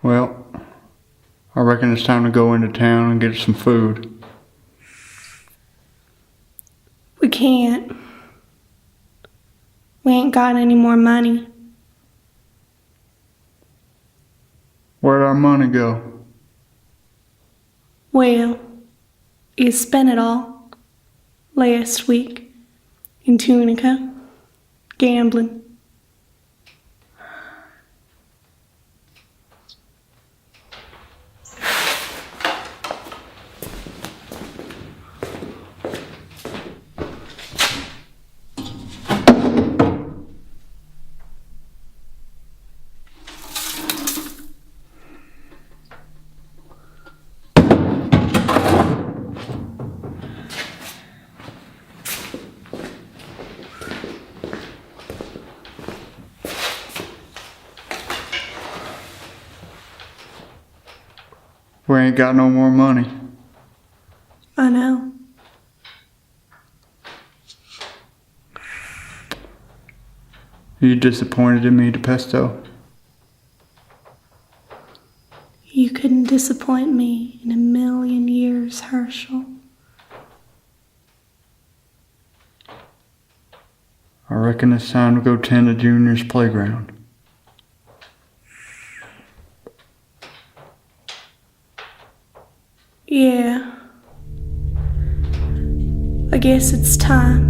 Well, I reckon it's time to go into town and get some food. We can't. We ain't got any more money. Where'd our money go? Well, you spent it all last week in Tunica, gambling. We ain't got no more money. I know. Are you disappointed in me, DePesto? You couldn't disappoint me in a million years, Herschel. I reckon it's time to go tend the junior's playground. Yeah. I guess it's time.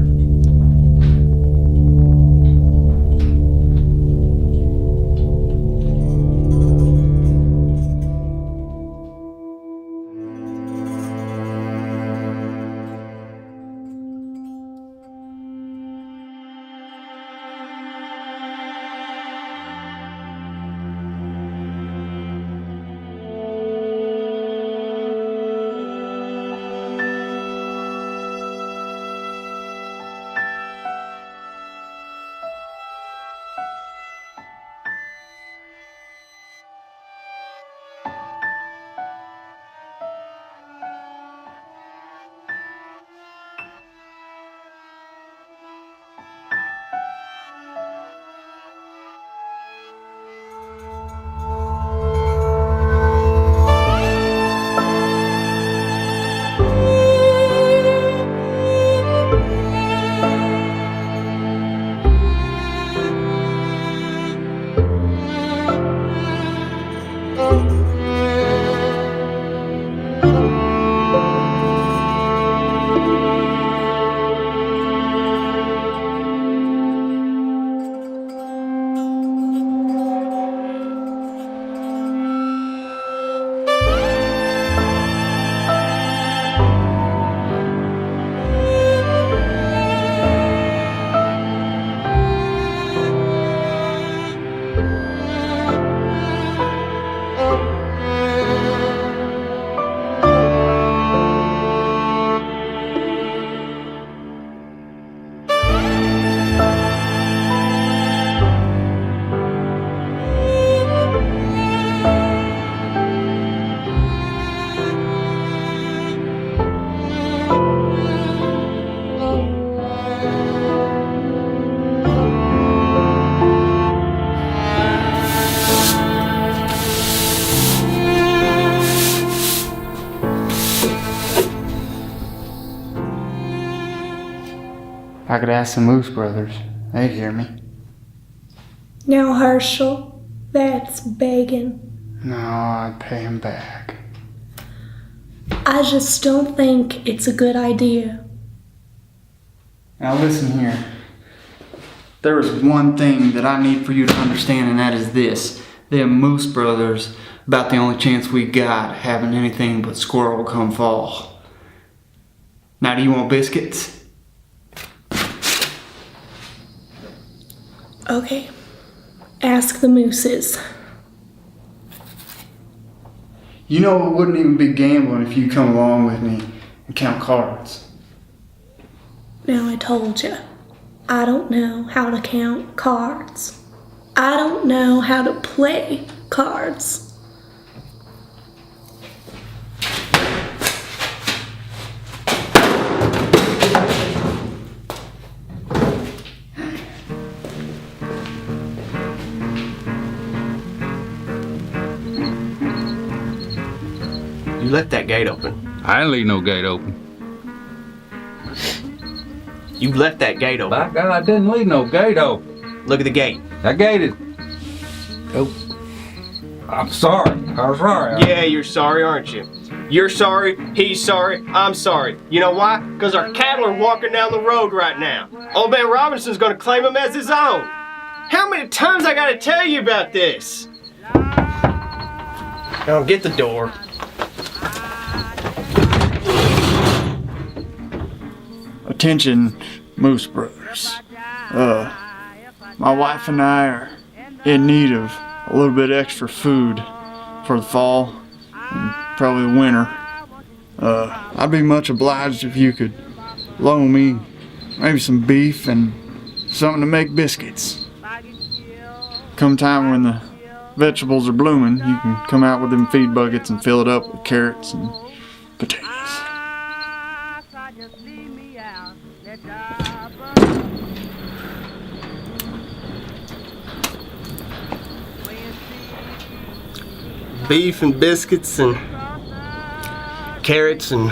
I could ask the Moose brothers. They'd hear me. Now, Herschel, that's begging. No, I'd pay him back. I just don't think it's a good idea. Now listen here. There is one thing that I need for you to understand, and that is this. Them Moose brothers, about the only chance we got having anything but squirrel come fall. Now, do you want biscuits? Okay. Ask the Mooses. You know it wouldn't even be gambling if you come along with me and count cards. Now, I told you, I don't know how to count cards. I don't know how to play cards. You left that gate open. I didn't leave no gate open. You left that gate open. By God, I didn't leave no gate open. Look at the gate. I gated. Oh. I'm sorry. I'm sorry. Yeah, you're sorry, aren't you? You're sorry, he's sorry, I'm sorry. You know why? Because our cattle are walking down the road right now. Old man Robinson's gonna claim them as his own. How many times I gotta tell you about this? Now get the door. Attention, Moose Brothers. My wife and I are in need of a little bit extra food for the fall and probably the winter. I'd be much obliged if you could loan me maybe some beef and something to make biscuits. Come time when the vegetables are blooming, you can come out with them feed buckets and fill it up with carrots and potatoes. Beef and biscuits and carrots and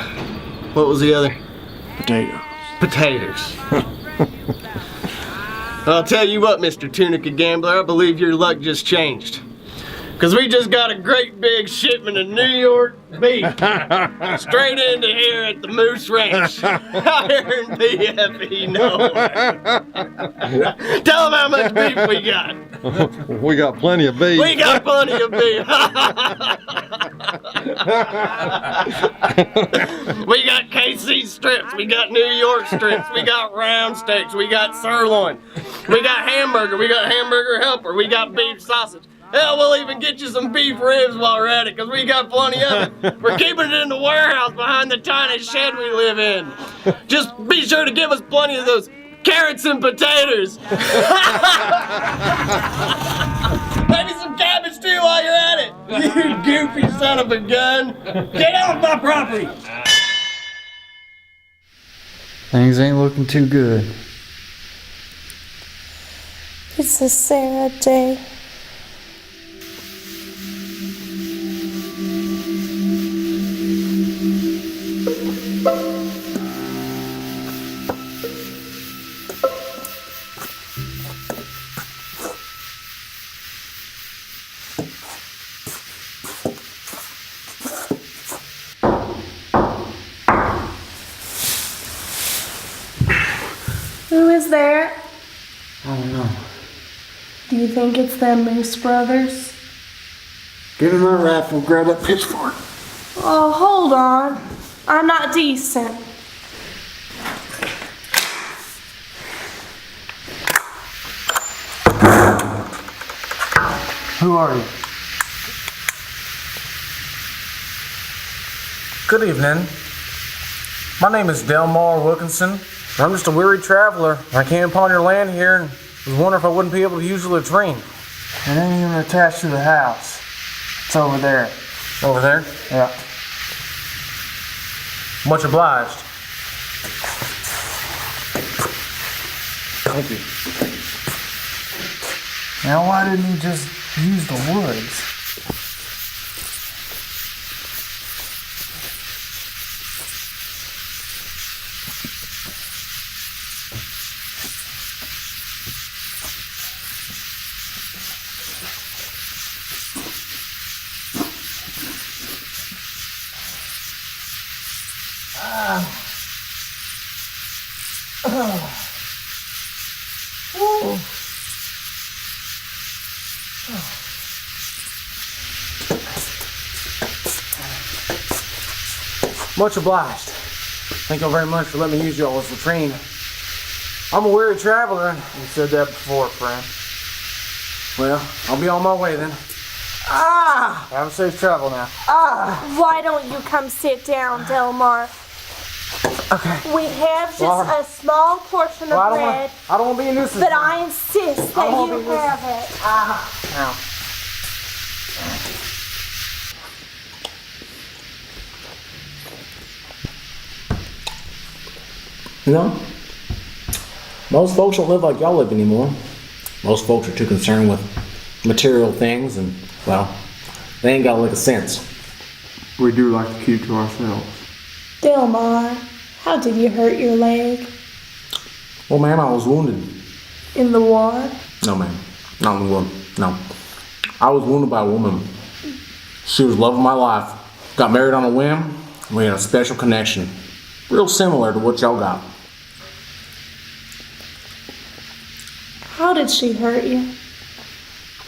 what was the other? Potatoes. Potatoes. I'll tell you what, Mr. Tunica Gambler, I believe your luck just changed. Because we just got a great big shipment of New York beef straight into here at the Moose Ranch. Here in BFE nowhere. Tell them how much beef we got. We got plenty of beef. We got plenty of beef. We got KC strips, we got New York strips, we got round steaks, we got sirloin, we got hamburger helper, we got beef sausage. Hell, we'll even get you some beef ribs while we're at it, because we got plenty of it. We're keeping it in the warehouse behind the tiny shed we live in. Just be sure to give us plenty of those carrots and potatoes. Maybe some cabbage too while you're at it. You goofy son of a gun. Get off my property. Things ain't looking too good. It's a sad day. Who is there? I don't know. Do you think it's them Moose Brothers? Give me my rifle, grab that pitchfork. Oh, hold on. I'm not decent. Who are you? Good evening. My name is Delmar Wilkinson. I'm just a weary traveler. I came upon your land here and was wondering if I wouldn't be able to use the latrine. It ain't even attached to the house. It's over there. Over there? Yeah. Much obliged. Thank you. Now why didn't you just use the woods? Much obliged. Thank you very much for letting me use y'all's latrine. I'm a weary traveler. You said that before, friend. Well, I'll be on my way then. Ah! Have a safe travel now. Ah! Why don't you come sit down, Delmar? Okay. We have just a small portion of bread, I don't want to be a nuisance. but I insist that you have it. Ah! Now. You know, most folks don't live like y'all live anymore. Most folks are too concerned with material things and, well, they ain't got a lick of sense. We do like to keep to ourselves. Delmar, how did you hurt your leg? Well, ma'am, I was wounded. In the war? No, ma'am. Not in the war. No. I was wounded by a woman. She was the love of my life. Got married on a whim. We had a special connection. Real similar to what y'all got. How did she hurt you?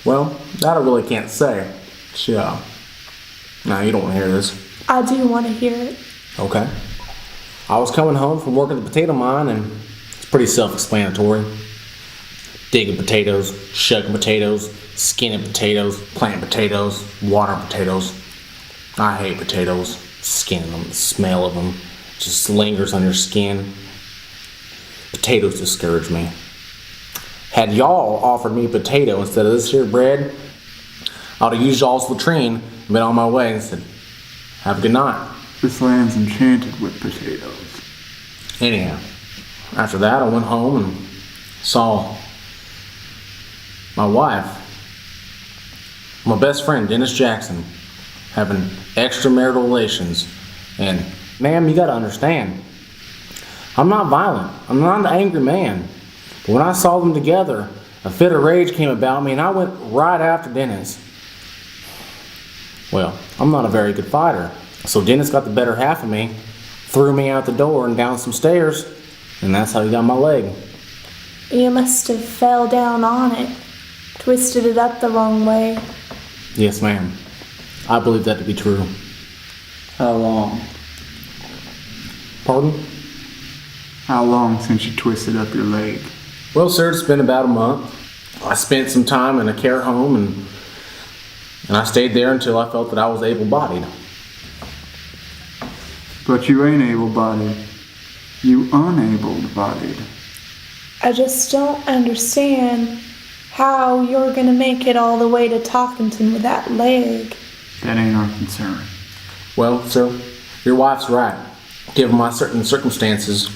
Well, that I really can't say. She, no, you don't want to hear this. I do want to hear it. Okay. I was coming home from working the potato mine, and it's pretty self-explanatory. Digging potatoes, shucking potatoes, skinning potatoes, planting potatoes, watering potatoes. I hate potatoes. Skinning them, the smell of them just lingers on your skin. Potatoes discourage me. Had y'all offered me potato instead of this here bread, I would have used y'all's latrine and been on my way and said, have a good night. This land's enchanted with potatoes. Anyhow, after that I went home and saw my wife, my best friend Dennis Jackson, having extramarital relations. And ma'am, you gotta understand, I'm not violent. I'm not an angry man. But when I saw them together, a fit of rage came about me and I went right after Dennis. Well, I'm not a very good fighter. So Dennis got the better half of me, threw me out the door and down some stairs, and that's how he got my leg. You must have fell down on it, twisted it up the wrong way. Yes, ma'am. I believe that to be true. How long? Pardon? How long since you twisted up your leg? Well, sir, it's been about a month. I spent some time in a care home and I stayed there until I felt that I was able-bodied. But you ain't able-bodied. You unable-bodied. I just don't understand how you're gonna make it all the way to Talkington with that leg. That ain't our concern. Well, sir, your wife's right. Given my certain circumstances,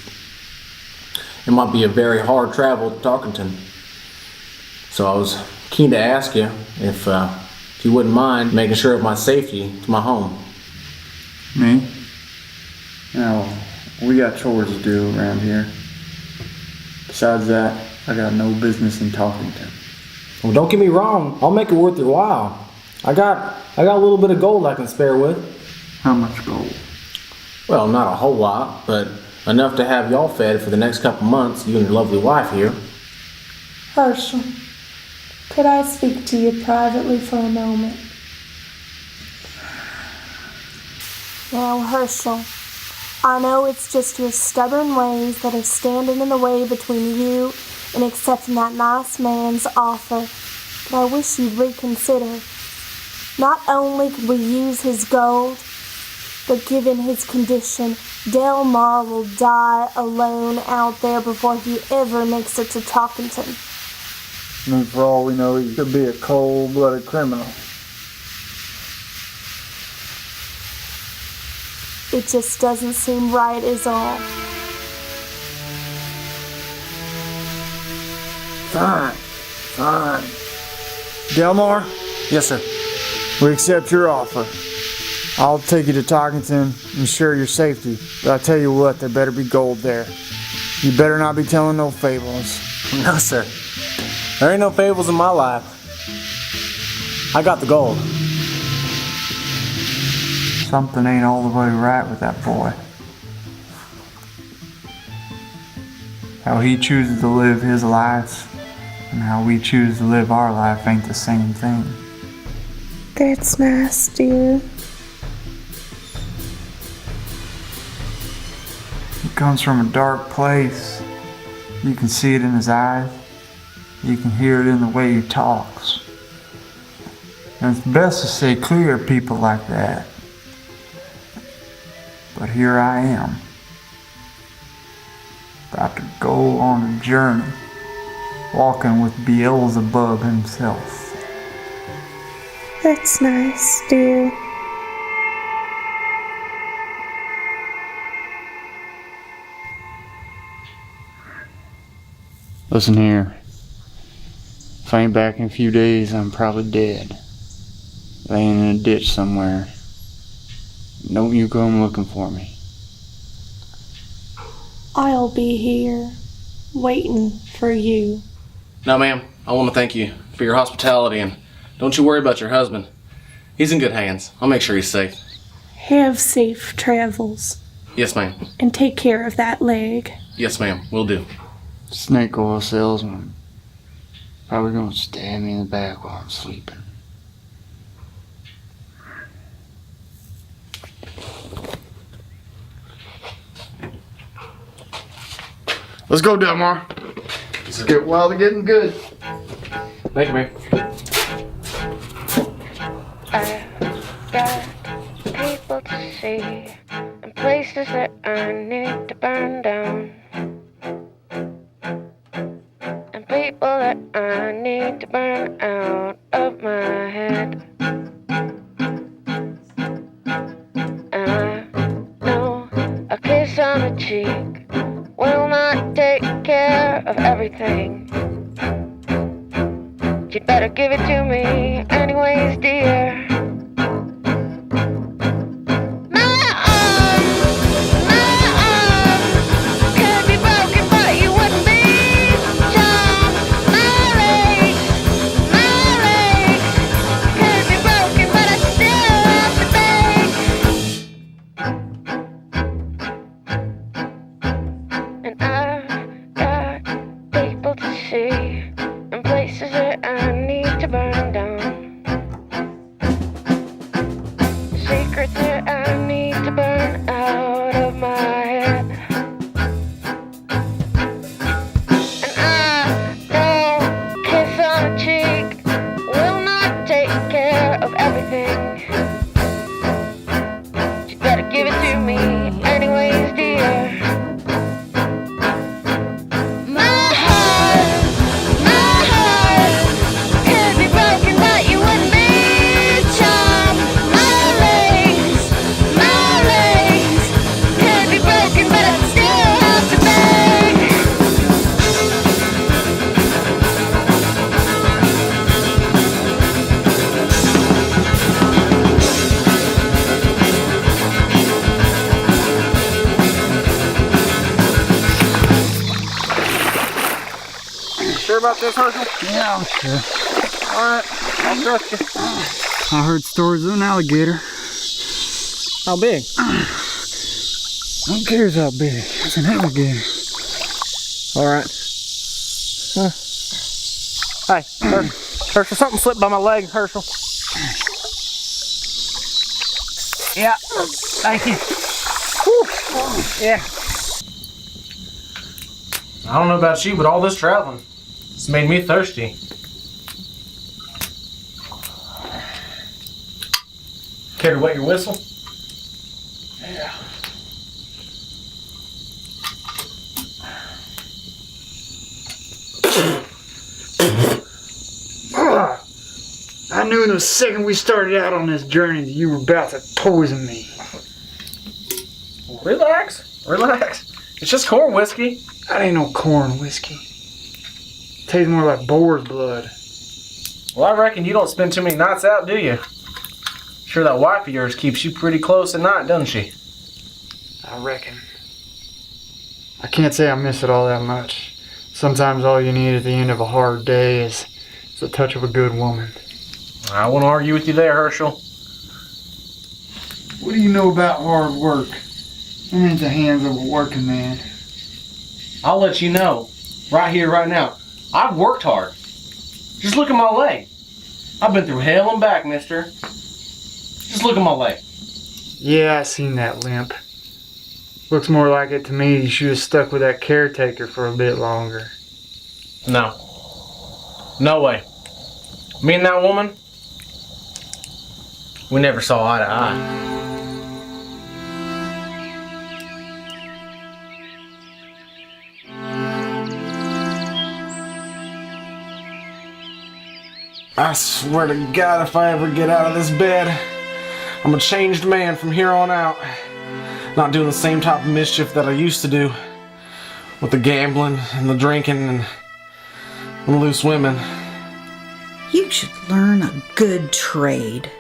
it might be a very hard travel to Talkington. So I was keen to ask you if you wouldn't mind making sure of my safety to my home. Me? No, we got chores to do around here. Besides that, I got no business in Talkington. Well, don't get me wrong. I'll make it worth your while. I got a little bit of gold I can spare with. How much gold? Well, not a whole lot, but enough to have y'all fed for the next couple months, you and your lovely wife here. Herschel, could I speak to you privately for a moment? Now, Herschel, I know it's just your stubborn ways that are standing in the way between you and accepting that nice man's offer, but I wish you'd reconsider. Not only could we use his gold, but given his condition, Delmar will die alone out there before he ever makes it to Talkington. I mean, for all we know, he could be a cold-blooded criminal. It just doesn't seem right is all. Fine. Delmar, Yes, sir. we accept your offer. I'll take you to Talkington, ensure your safety. But I tell you what, there better be gold there. You better not be telling no fables. No, sir. There ain't no fables in my life. I got the gold. Something ain't all the way right with that boy. How he chooses to live his life and how we choose to live our life ain't the same thing. That's nice, dear. He comes from a dark place. You can see it in his eyes. You can hear it in the way he talks. And it's best to stay clear of people like that. But here I am, about to go on a journey, walking with Beelzebub himself. That's nice, dear. Listen here. If I ain't back in a few days, I'm probably dead. Laying in a ditch somewhere. Don't you come looking for me. I'll be here, waiting for you. No, ma'am. I want to thank you for your hospitality, and don't you worry about your husband. He's in good hands. I'll make sure he's safe. Have safe travels. Yes, ma'am. And take care of that leg. Yes, ma'am. Will do. Snake oil salesman. Probably gonna stab me in the back while I'm sleeping. Let's go, Delmar. Let's get wild and getting good. Thank you, ma'am. Got people to see and places that I need to burn down, and people that I need to burn out of my head. And I know a kiss on the cheek will not take care of everything. You'd better give it to me anyways, dear. About this, Herschel? Yeah, I'm sure. Alright, I'll trust you. I heard stories of an alligator. How big? Who cares how big? It's an alligator. Alright. Hey, Herschel, something slipped by my leg, Herschel. Yeah, thank you. Whew. Yeah. I don't know about you, but all this traveling, it's made me thirsty. Care to wet your whistle? Yeah. I knew the second we started out on this journey that you were about to poison me. Relax, relax. It's just corn whiskey. That ain't no corn whiskey. Tastes more like boar's blood. Well, I reckon you don't spend too many nights out, do you? Sure that wife of yours keeps you pretty close at night, doesn't she? I reckon. I can't say I miss it all that much. Sometimes all you need at the end of a hard day is the touch of a good woman. I won't argue with you there, Herschel. What do you know about hard work? I'm in the hands of a working man. I'll let you know, right here, right now. I've worked hard. Just look at my leg. I've been through hell and back, mister. Just look at my leg. Yeah, I seen that limp. Looks more like it to me you should have stuck with that caretaker for a bit longer. No. No way. Me and that woman, we never saw eye to eye. I swear to God, if I ever get out of this bed, I'm a changed man from here on out. Not doing the same type of mischief that I used to do with the gambling and the drinking and the loose women. You should learn a good trade.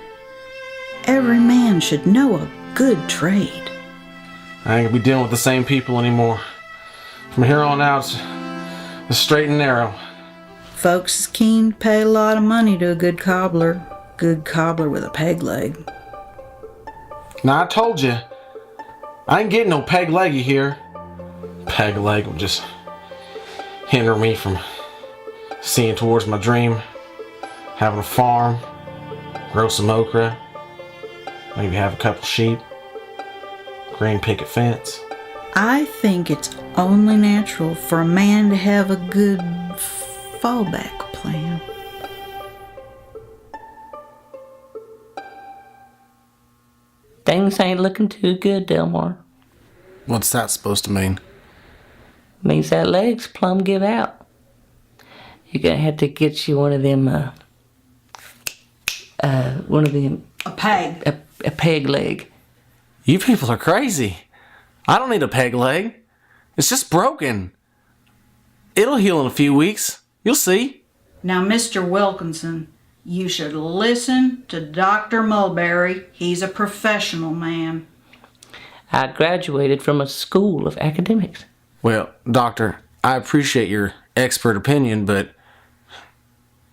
Every man should know a good trade. I ain't gonna be dealing with the same people anymore. From here on out, it's straight and narrow. Folks is keen to pay a lot of money to a good cobbler with a peg leg. Now I told you, I ain't getting no peg leggy here. Peg leg will just hinder me from seeing towards my dream, having a farm, grow some okra, maybe have a couple sheep, green picket fence. I think it's only natural for a man to have a good fallback plan. Things ain't looking too good, Delmar. What's that supposed to mean? Means that leg's plumb give out. You're gonna have to get you one of them, A peg. a peg leg. You people are crazy. I don't need a peg leg. It's just broken. It'll heal in a few weeks. You'll see. Now, Mr. Wilkinson, you should listen to Dr. Mulberry. He's a professional man. I graduated from a school of academics. Well, doctor, I appreciate your expert opinion, but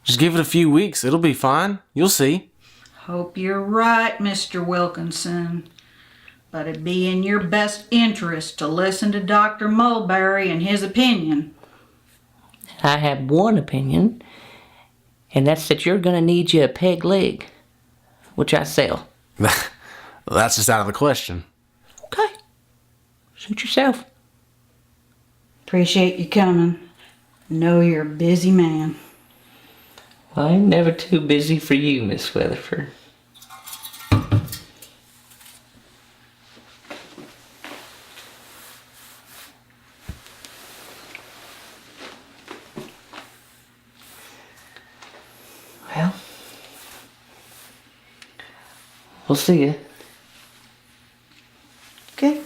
just give it a few weeks. It'll be fine. You'll see. Hope you're right, Mr. Wilkinson. But it'd be in your best interest to listen to Dr. Mulberry and his opinion. I have one opinion, and that's that you're gonna need you a peg leg, which I sell. That's just out of the question. Okay. Suit yourself. Appreciate you coming. Know you're a busy man. Well, I'm never too busy for you, Miss Weatherford. Well, we'll see you. Okay.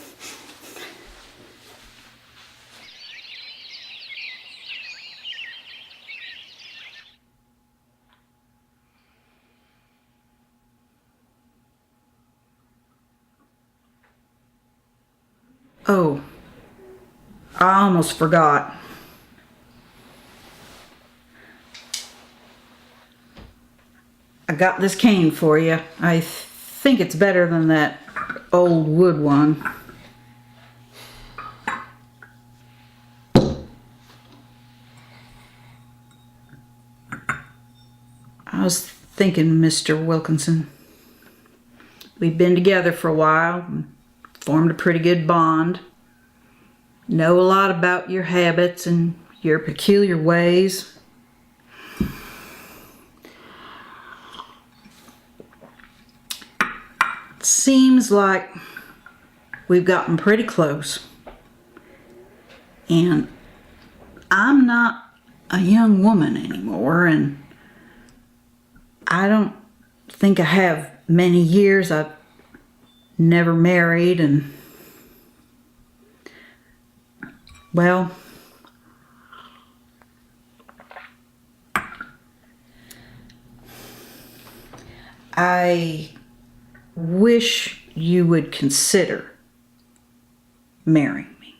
Oh, I almost forgot. I got this cane for you. I think it's better than that old wood one. I was thinking, Mr. Wilkinson, we've been together for a while, formed a pretty good bond, know a lot about your habits and your peculiar ways. Seems like we've gotten pretty close. And I'm not a young woman anymore, and I don't think I have many years. I've never married, and well, I wish you would consider marrying me.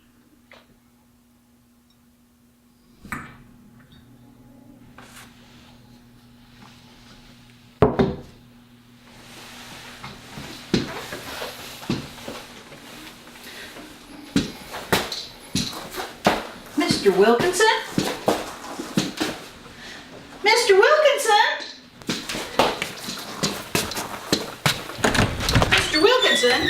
Mr. Wilkinson? Mr. Wilkinson? Mr. Wilkinson?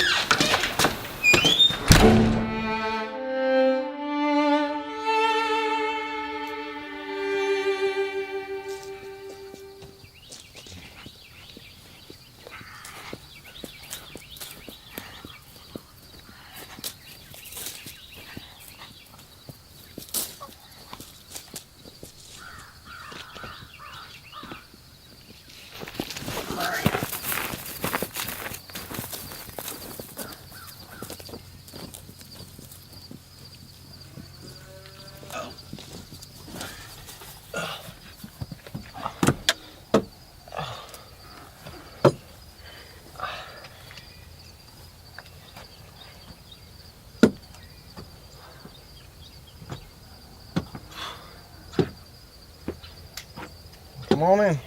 on in.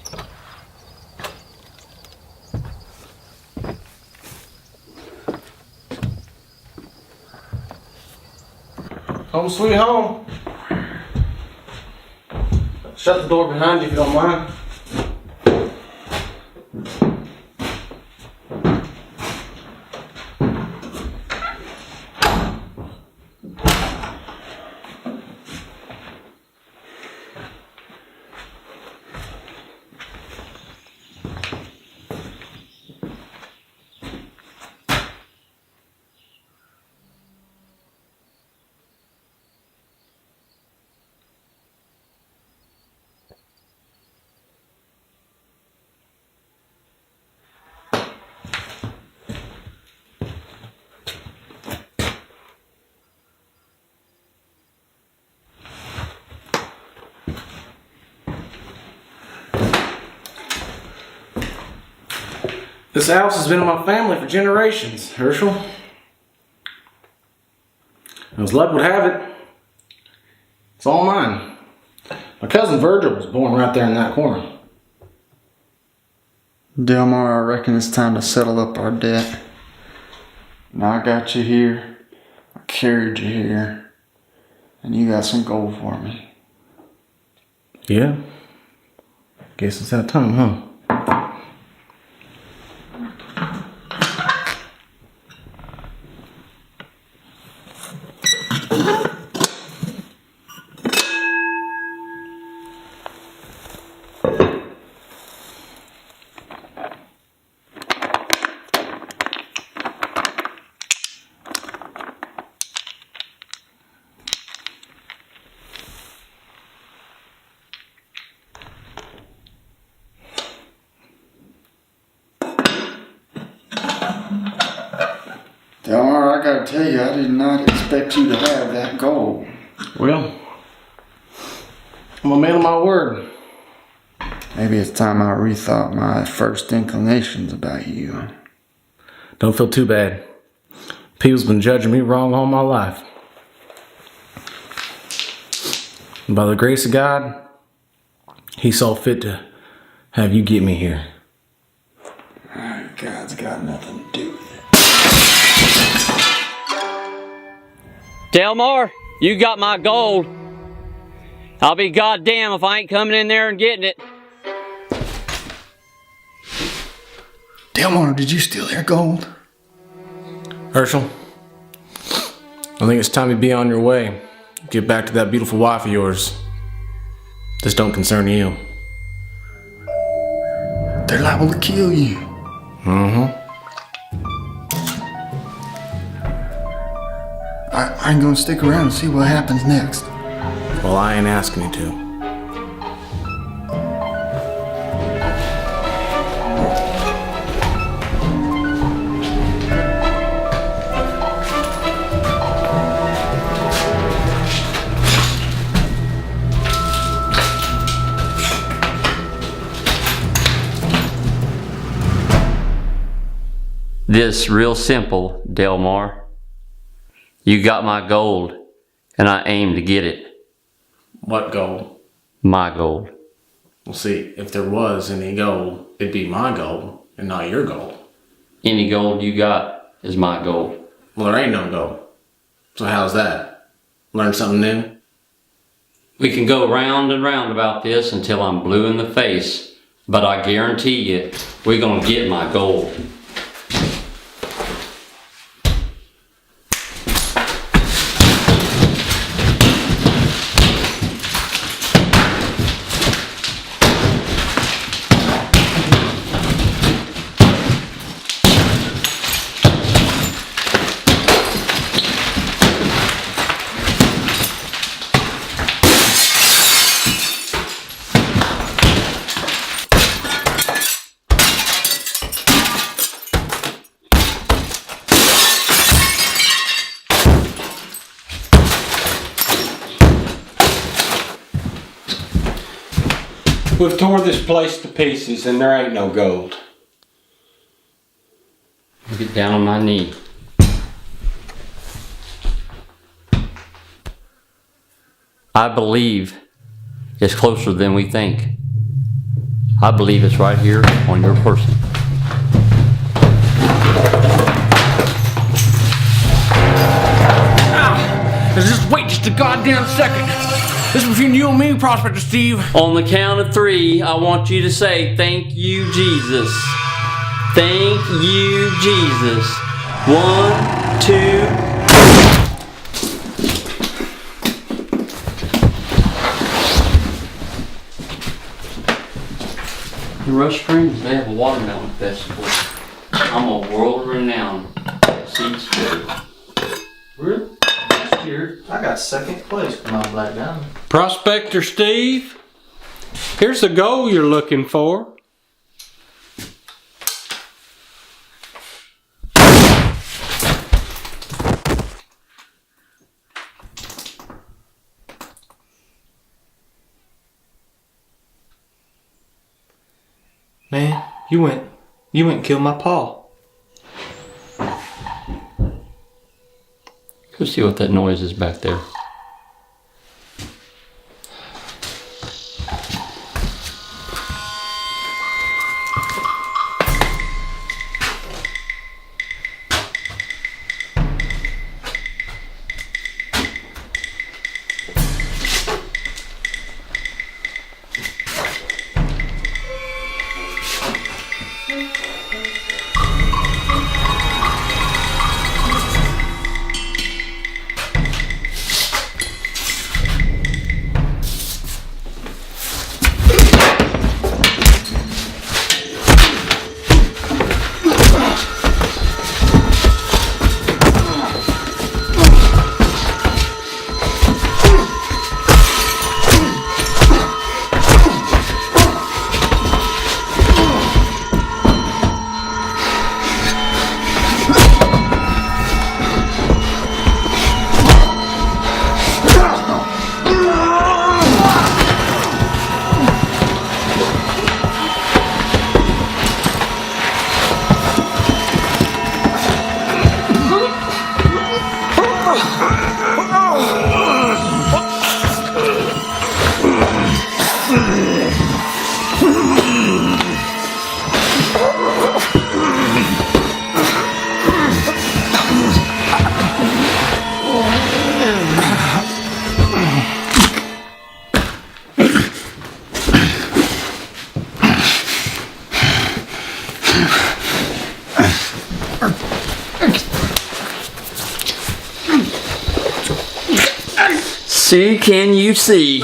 Home sweet home. Shut the door behind you if you don't mind. This house has been in my family for generations, Herschel. As luck would have it, it's all mine. My cousin Virgil was born right there in that corner. Delmar, I reckon it's time to settle up our debt. Now I got you here, I carried you here, and you got some gold for me. Yeah. Guess it's that time, huh? Delmar, I gotta tell you, I did not expect you to have that gold. Well, I'm a man of my word. Maybe it's time I rethought my first inclinations about you. Don't feel too bad. People's been judging me wrong all my life. And by the grace of God, He saw fit to have you get me here. God's got nothing to do with it. Delmar, you got my gold. I'll be goddamn if I ain't coming in there and getting it. Delmar, did you steal their gold? Herschel, I think it's time you be on your way. Get back to that beautiful wife of yours. This don't concern you. They're liable to kill you. I ain't gonna stick around and see what happens next. Well, I ain't asking you to. This real simple, Delmar. You got my gold, and I aim to get it. What gold? My gold. Well, see, if there was any gold, it'd be my gold and not your gold. Any gold you got is my gold. Well, there ain't no gold. So how's that? Learn something new? We can go round and round about this until I'm blue in the face, but I guarantee you, we're gonna get my gold. We've tore this place to pieces and there ain't no gold. I'll get down on my knee. I believe it's closer than we think. I believe it's right here on your person. Just wait just a goddamn second. This is between you and me, Prospector Steve. On the count of 3, I want you to say, "Thank you, Jesus." Thank you, Jesus. 1, 2. In Rush Springs, they have a watermelon festival. I'm a world-renowned seed spreader. Really? Last year, I got second place when I black down. Prospector Steve, here's the goal you're looking for. Man, you went and killed my paw. go see what that noise is back there. See, can you see?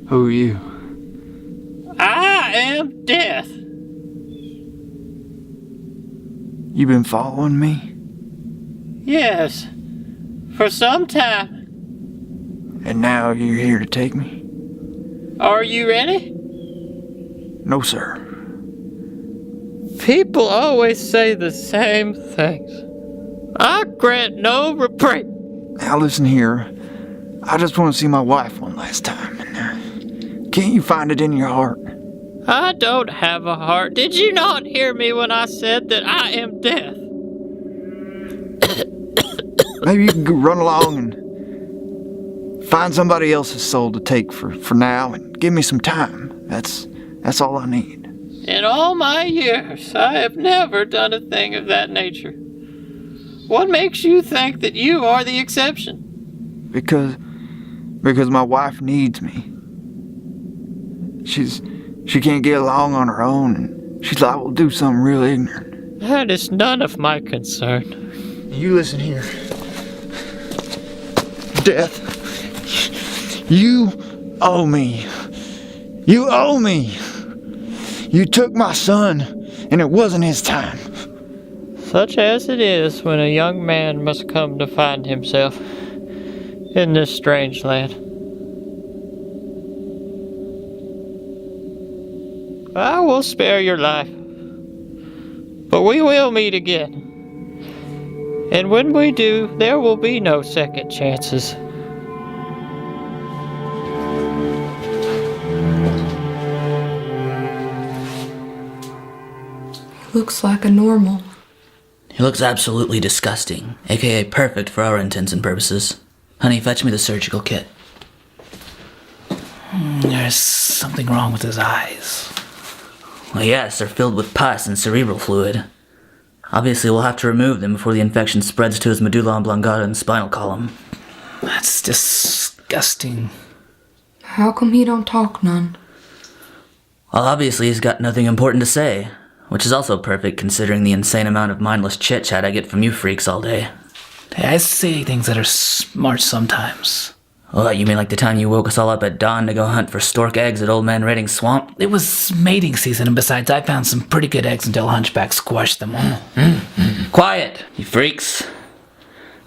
Who are you? I am Death. You been following me? Yes, for some time. And now you're here to take me? Are you ready? No, sir. People always say the same things. I grant no reprieve. Now listen here. I just want to see my wife one last time. Can't you find it in your heart? I don't have a heart. Did you not hear me when I said that I am Death? Maybe you can go run along and find somebody else's soul to take for now and give me some time. That's all I need. In all my years, I have never done a thing of that nature. What makes you think that you are the exception? Because my wife needs me. She can't get along on her own, and she's liable to do something real ignorant. That is none of my concern. You listen here. Death. You owe me. You owe me. You took my son, and it wasn't his time. Such as it is when a young man must come to find himself in this strange land. I will spare your life, but we will meet again. And when we do, there will be no second chances. Looks like a normal. He looks absolutely disgusting, aka perfect for our intents and purposes. Honey, fetch me the surgical kit. There's something wrong with his eyes. Well, yes, they're filled with pus and cerebral fluid. Obviously, we'll have to remove them before the infection spreads to his medulla oblongata and spinal column. That's disgusting. How come he don't talk none? Well, obviously, he's got nothing important to say, which is also perfect considering the insane amount of mindless chit-chat I get from you freaks all day. Hey, I say things that are smart sometimes. What, you mean like the time you woke us all up at dawn to go hunt for stork eggs at Old Man Redding Swamp? It was mating season, and besides, I found some pretty good eggs until Hunchback squashed them. Quiet, you freaks.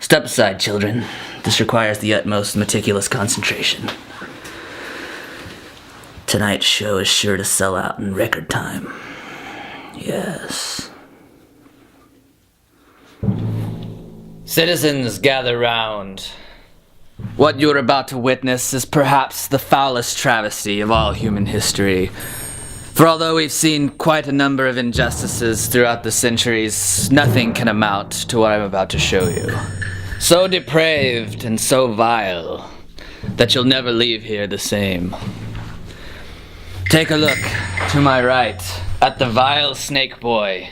Step aside, children. This requires the utmost meticulous concentration. Tonight's show is sure to sell out in record time. Yes. Citizens, gather round. What you are about to witness is perhaps the foulest travesty of all human history. For although we've seen quite a number of injustices throughout the centuries, nothing can amount to what I'm about to show you. So depraved and so vile that you'll never leave here the same. Take a look to my right at the vile snake boy,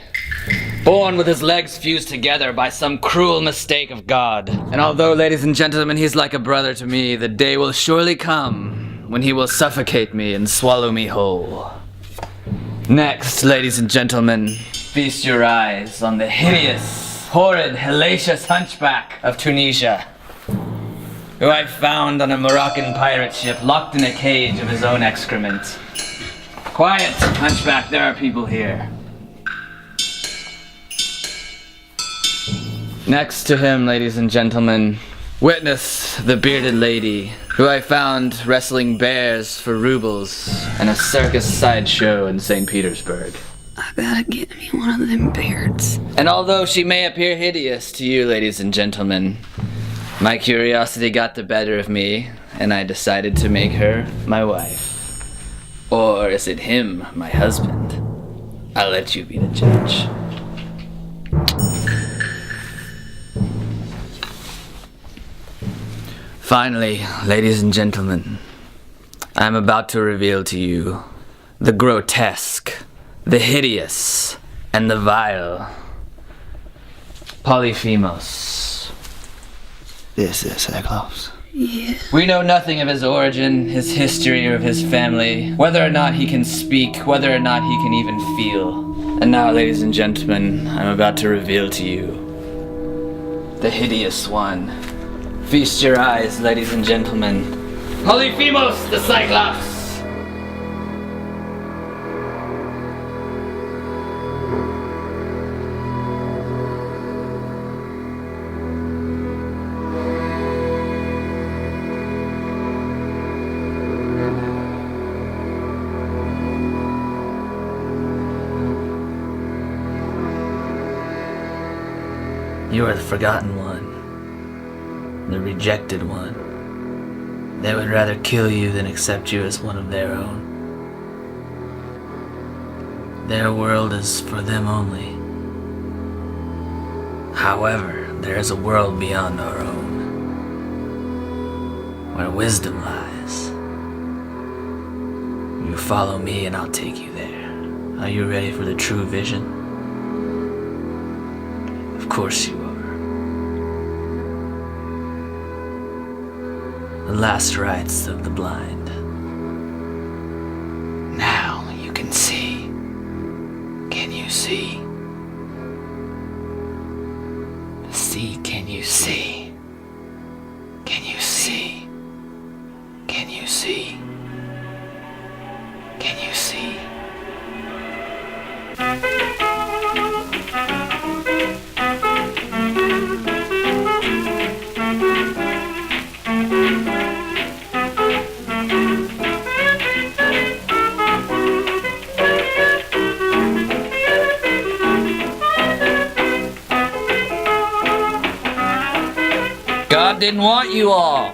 born with his legs fused together by some cruel mistake of God. And although, ladies and gentlemen, he's like a brother to me, the day will surely come when he will suffocate me and swallow me whole. Next, ladies and gentlemen, feast your eyes on the hideous, horrid, hellacious hunchback of Tunisia, who I found on a Marroquin pirate ship locked in a cage of his own excrement. Quiet, hunchback, there are people here. Next to him, ladies and gentlemen, witness the bearded lady who I found wrestling bears for rubles in a circus sideshow in St. Petersburg. I gotta get me one of them beards. And although she may appear hideous to you, ladies and gentlemen, my curiosity got the better of me, and I decided to make her my wife. Or is it him, my husband? I'll let you be the judge. Finally, ladies and gentlemen, I'm about to reveal to you the grotesque, the hideous, and the vile Polyphemus. This is Cyclops. Yeah. We know nothing of his origin, his history, or of his family, whether or not he can speak, whether or not he can even feel. And now, ladies and gentlemen, I'm about to reveal to you the hideous one. Feast your eyes, ladies and gentlemen. Polyphemus the Cyclops! You are the forgotten one, the rejected one. They would rather kill you than accept you as one of their own. Their world is for them only. However, there is a world beyond our own, where wisdom lies. You follow me and I'll take you there. Are you ready for the true vision? Of course you are. The last rites of the blind. Now you can see. Can you see? See, can you see? Can you see? Can you see? Can you see? God didn't want you all.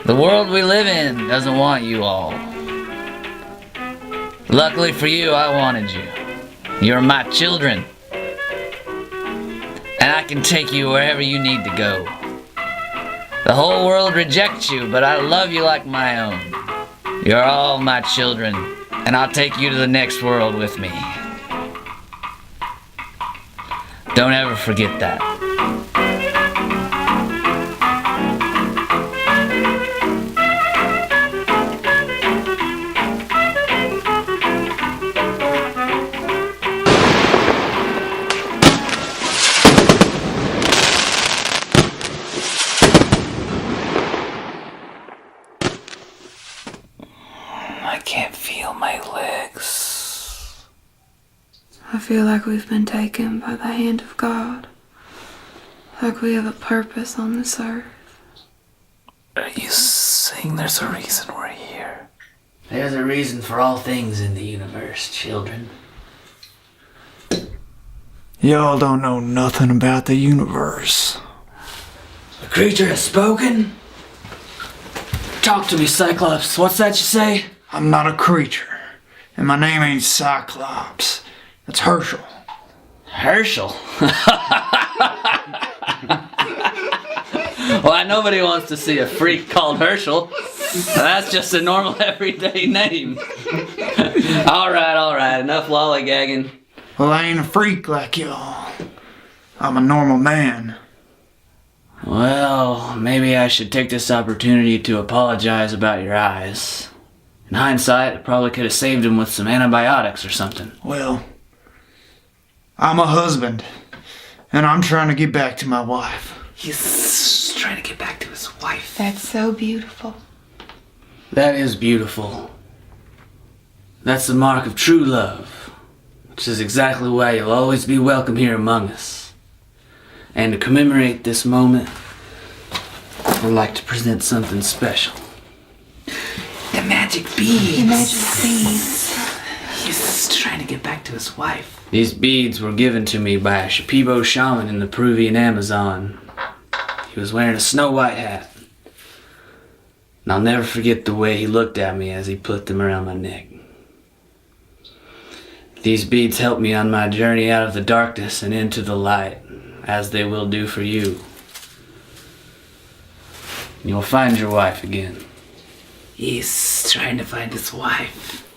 The world we live in doesn't want you all. Luckily for you, I wanted you. You're my children. And I can take you wherever you need to go. The whole world rejects you, but I love you like my own. You're all my children, and I'll take you to the next world with me. Don't ever forget that. I can't feel my legs. I feel like we've been taken by the hand of God. Like we have a purpose on this earth. Are you saying there's a reason we're here? There's a reason for all things in the universe, children. Y'all don't know nothing about the universe. The creature has spoken? Talk to me, Cyclops. What's that you say? I'm not a creature, and my name ain't Cyclops. It's Herschel. Herschel? Why, nobody wants to see a freak called Herschel. That's just a normal everyday name. Alright, enough lollygagging. Well, I ain't a freak like y'all. I'm a normal man. Well, maybe I should take this opportunity to apologize about your eyes. In hindsight, I probably could have saved him with some antibiotics or something. Well, I'm a husband, and I'm trying to get back to my wife. He's trying to get back to his wife. That's so beautiful. That is beautiful. That's the mark of true love, which is exactly why you'll always be welcome here among us. And to commemorate this moment, I'd like to present something special. The magic beads. The magic beads. He's trying to get back to his wife. These beads were given to me by a Shipibo shaman in the Peruvian Amazon. He was wearing a snow white hat. And I'll never forget the way he looked at me as he put them around my neck. These beads helped me on my journey out of the darkness and into the light, as they will do for you. You'll find your wife again. He's trying to find his wife.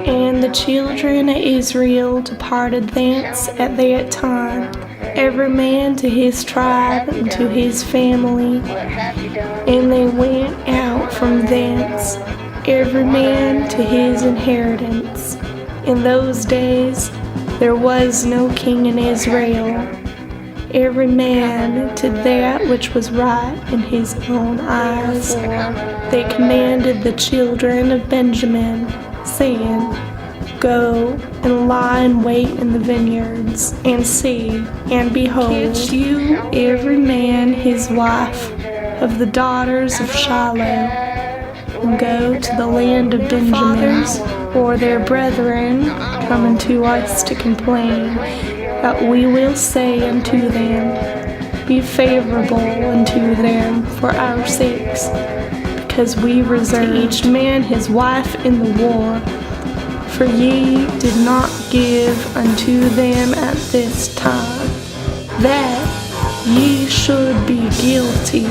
And the children of Israel departed thence at that time, every man to his tribe and to his family. And they went out from thence, every man to his inheritance. In those days there was no king in Israel, every man to that which was right in his own eyes. They commanded the children of Benjamin, saying, Go and lie in wait in the vineyards, and see, and behold, get you every man his wife of the daughters of Shiloh, and go to the land of Benjamin, or their brethren come unto us to complain, that we will say unto them, Be favorable unto them for our sakes, because we reserve each man his wife in the war. For ye did not give unto them at this time, that ye should be guilty.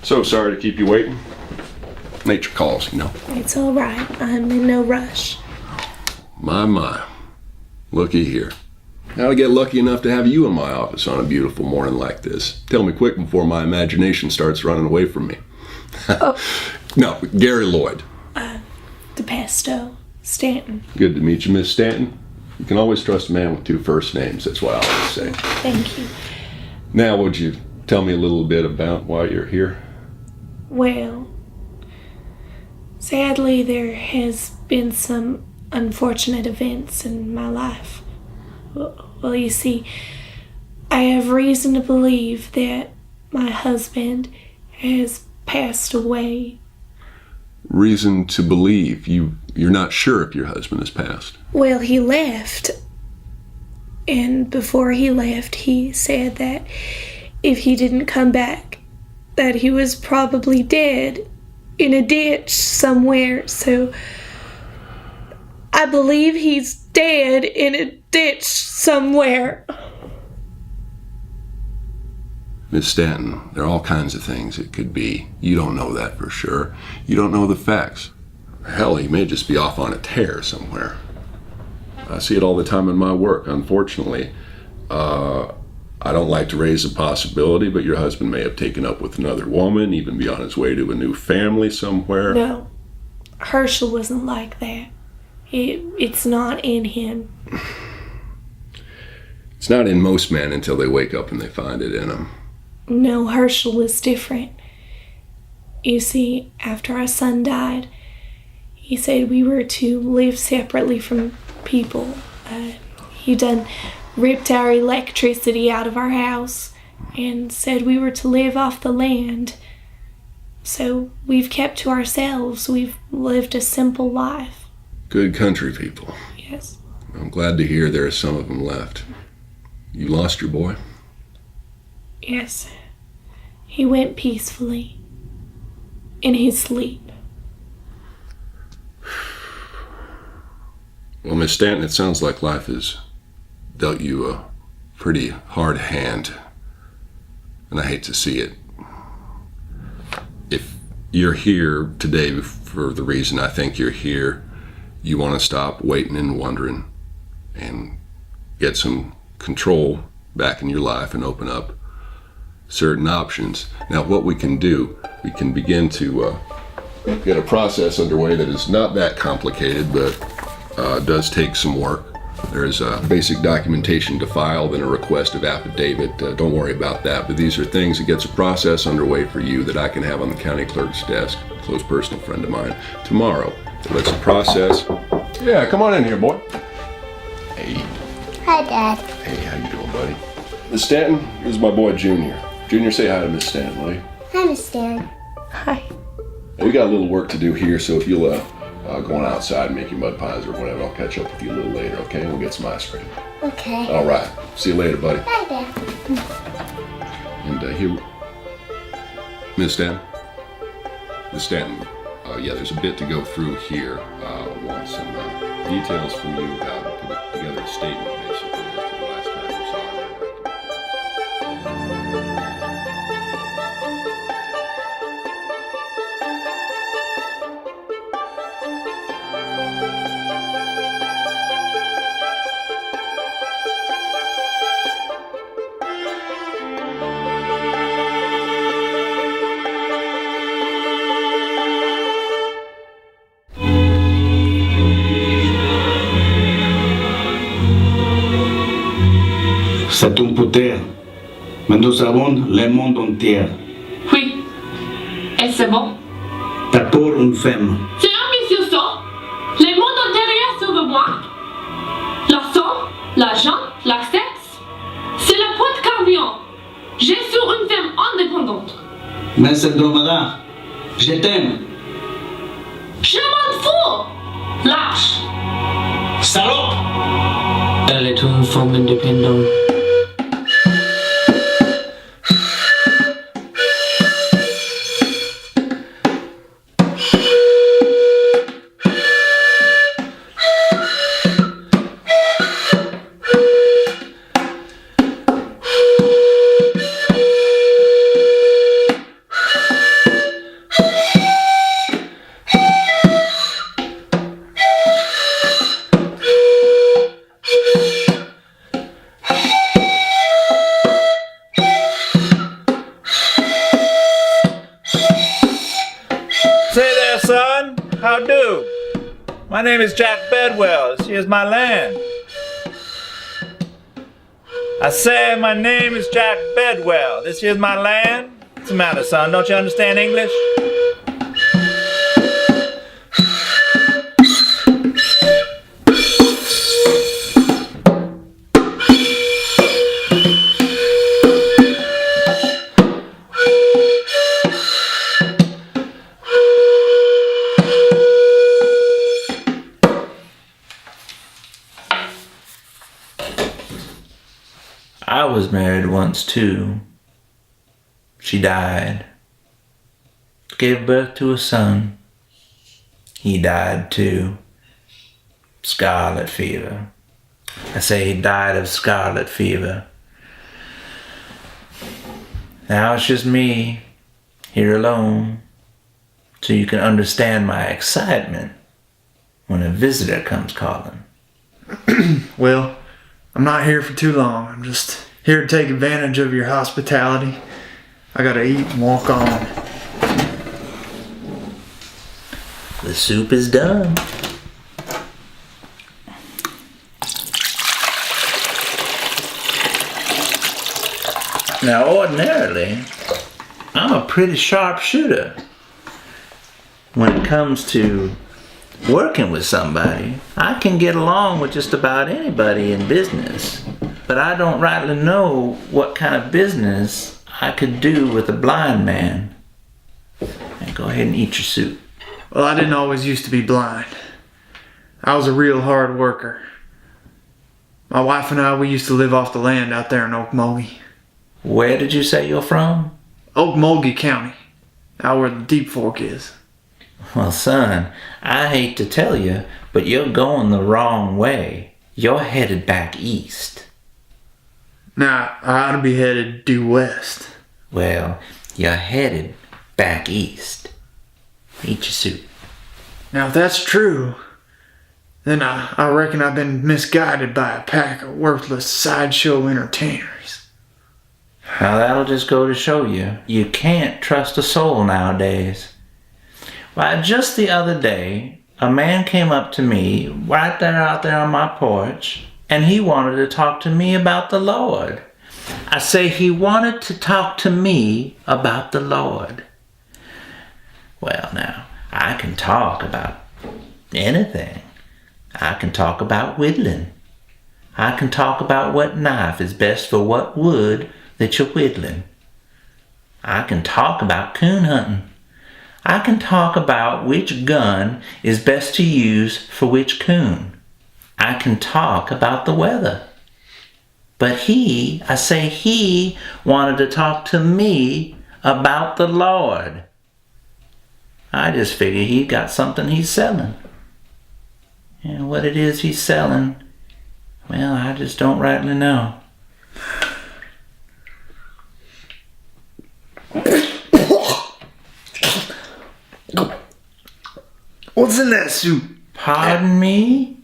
So sorry to keep you waiting. Nature calls, you know. It's all right. I'm in no rush. My. Looky here. How'd I get lucky enough to have you in my office on a beautiful morning like this? Tell me quick before my imagination starts running away from me. Oh. No, Gary Lloyd. DePesto. Stanton. Good to meet you, Miss Stanton. You can always trust a man with two first names. That's what I always say. Thank you. Now, would you tell me a little bit about why you're here? Well, sadly, there has been some unfortunate events in my life. Well, you see, I have reason to believe that my husband has passed away. Reason to believe? You're not sure if your husband has passed? Well, he left. And before he left, he said that if he didn't come back, that he was probably dead in a ditch somewhere. So I believe he's dead in a ditch somewhere. Miss Stanton, there are all kinds of things it could be. You don't know that for sure. You don't know the facts. Hell, he may just be off on a tear somewhere. I see it all the time in my work, unfortunately. I don't like to raise a possibility, but your husband may have taken up with another woman, even be on his way to a new family somewhere. No, Herschel wasn't like that. It's not in him. It's not in most men until they wake up and they find it in them. No, Herschel was different. You see, after our son died, he said we were to live separately from people. He done ripped our electricity out of our house and said we were to live off the land. So we've kept to ourselves. We've lived a simple life. Good country people. Yes. I'm glad to hear there are some of them left. You lost your boy? Yes. He went peacefully in his sleep. Well, Miss Stanton, it sounds like life has dealt you a pretty hard hand, and I hate to see it. If you're here today for the reason I think you're here, you want to stop waiting and wondering and get some control back in your life and open up, certain options. Now what we can do, we can begin to get a process underway that is not that complicated, but does take some work. There's a basic documentation to file, then a request of affidavit. Don't worry about that, but these are things that gets a process underway for you that I can have on the county clerk's desk, a close personal friend of mine, tomorrow. So that's a process. Yeah, come on in here, boy. Hey. Hi, Dad. Hey, how you doing, buddy? Miss Stanton, this is my boy Junior. Junior, say hi to Miss Stanton, will you? Hi, Miss Stan. Hi. We got a little work to do here, so if you'll go on outside and make your mud pies or whatever, I'll catch up with you a little later, okay? We'll get some ice cream. Okay. All right. See you later, buddy. Bye, Dad. And here, Miss Stanton. Miss Stanton. Yeah, there's a bit to go through here. I want some details from you about putting together a statement, basically, as to the last time you saw her. C'est un pouter, mais nous avons le monde entier. Oui. Et c'est bon. T'as pour une femme. C'est ambitieux. Le monde entier sur moi. La sang, l'argent, la sexe. C'est la pointe carburant. Je suis une femme indépendante. Mais c'est dromadaire. Je t'aime. Je m'en fous. Lâche. Salope. Elle est une femme indépendante. How do? My name is Jack Bedwell. This here's my land. I say my name is Jack Bedwell. This here's my land. What's the matter, son? Don't you understand English? I was married once too. She died. Gave birth to a son. He died too. Scarlet fever. I say he died of scarlet fever. Now it's just me, here alone, so you can understand my excitement when a visitor comes calling. Well, I'm not here for too long. I'm just here to take advantage of your hospitality. I gotta eat and walk on. The soup is done. Now, ordinarily, I'm a pretty sharp shooter. When it comes to working with somebody, I can get along with just about anybody in business. But I don't rightly know what kind of business I could do with a blind man. And go ahead and eat your soup. Well, I didn't always used to be blind. I was a real hard worker. My wife and I, we used to live off the land out there in Okmulgee. Where did you say you're from? Okmulgee County, out where the Deep Fork is. Well, son, I hate to tell you, but you're going the wrong way. You're headed back east. Now, I ought to be headed due west. Well, you're headed back east. Eat your soup. Now, if that's true, then I reckon I've been misguided by a pack of worthless sideshow entertainers. Now that'll just go to show you, you can't trust a soul nowadays. Why, just the other day, a man came up to me right there out there on my porch, and he wanted to talk to me about the Lord. I say he wanted to talk to me about the Lord. Well, now, I can talk about anything. I can talk about whittling. I can talk about what knife is best for what wood that you're whittling. I can talk about coon hunting. I can talk about which gun is best to use for which coon. I can talk about the weather. But he wanted to talk to me about the Lord. I just figure he got something he's selling. And what it is he's selling, well, I just don't rightly know. What's in that soup? Pardon me?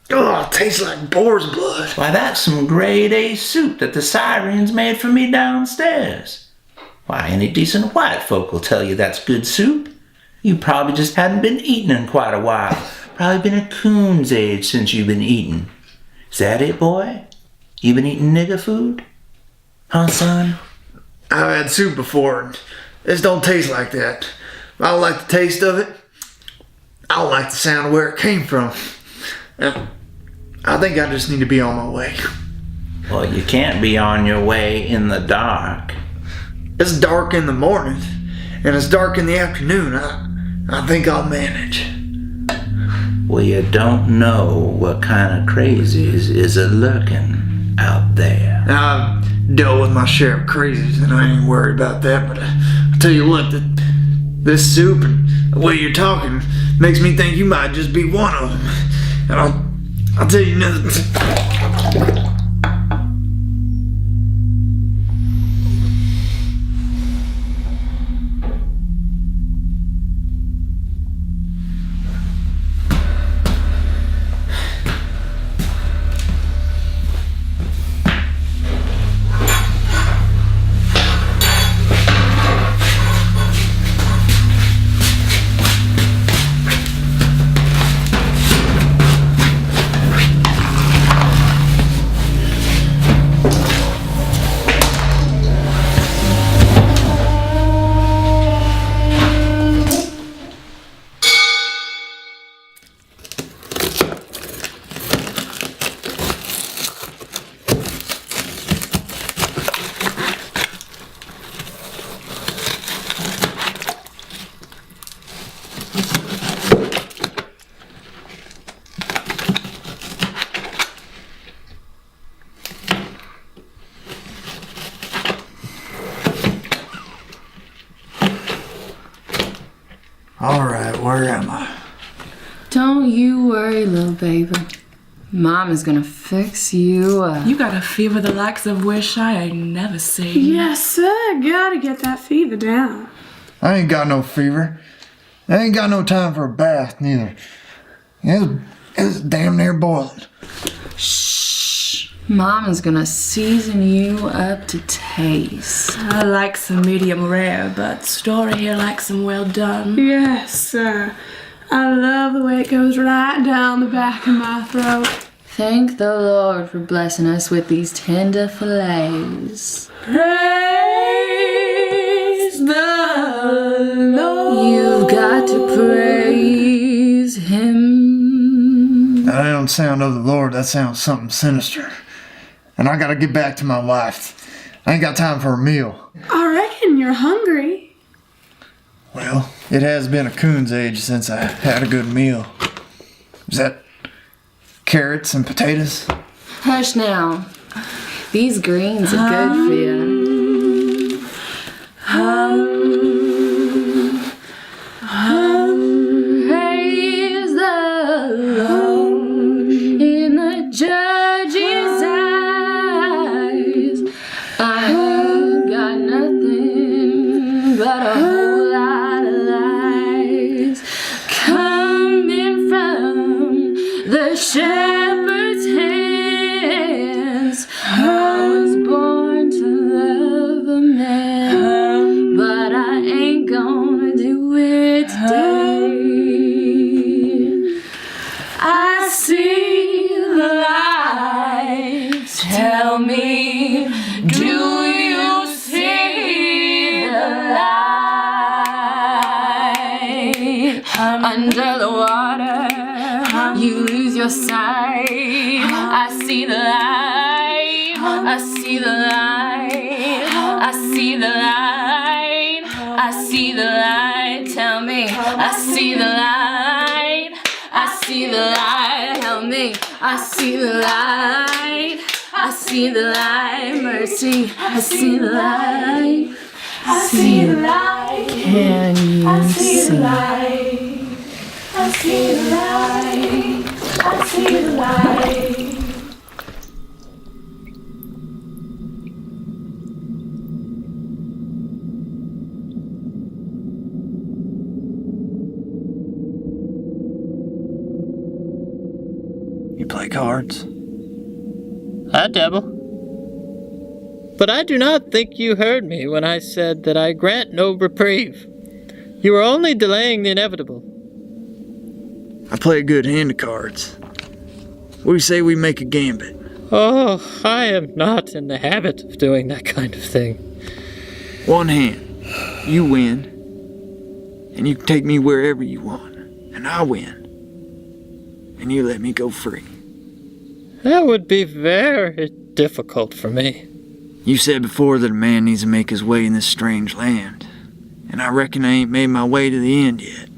Oh, it tastes like boar's blood. Why, that's some grade A soup that the sirens made for me downstairs. Why, any decent white folk will tell you that's good soup. You probably just hadn't been eating in quite a while. Probably been a coon's age since you've been eating. Is that it, boy? You been eating nigger food? Huh, son? I've had soup before, and this don't taste like that. I don't like the taste of it. I don't like the sound of where it came from. I think I just need to be on my way. Well, you can't be on your way in the dark. It's dark in the morning, and it's dark in the afternoon. I think I'll manage. Well, you don't know what kind of crazies is a-lurking out there. I've dealt with my share of crazies, and I ain't worried about that, but I tell you what, this soup and the way you're talking makes me think you might just be one of them. And I'll tell you nothing. Alright, where am I? Don't you worry, little baby. Mom is gonna fix you up. You got a fever the likes of which I ain't never seen. Yes, sir. Gotta get that fever down. I ain't got no fever. I ain't got no time for a bath, neither. It's damn near boiling. Mom is gonna season you up to taste. I like some medium rare, but Story here likes some well done. Yes, sir. I love the way it goes right down the back of my throat. Thank the Lord for blessing us with these tender fillets. Praise the Lord. You've got to praise Him. That don't sound of the Lord, that sounds something sinister. And I gotta get back to my wife. I ain't got time for a meal. I reckon you're hungry. Well, it has been a coon's age since I had a good meal. Is that carrots and potatoes? Hush now. These greens are good for you. Praise the Lord in the judge's eyes. I have got nothing but a whole lot of lies coming from the shepherd's hands. I was born to love sight. I see the light. I see the light. I see the light. I see the light. Tell me, I see the light. I see the light. Help me. I see the light. I see the light. Mercy. I see the light. I see the light. Can you see the light? I see the light. I see the light. You play cards? I dabble. But I do not think you heard me when I said that I grant no reprieve. You are only delaying the inevitable. I play a good hand of cards. What do you say we make a gambit? Oh, I am not in the habit of doing that kind of thing. One hand. You win. And you can take me wherever you want. And I win. And you let me go free. That would be very difficult for me. You said before that a man needs to make his way in this strange land. And I reckon I ain't made my way to the end yet.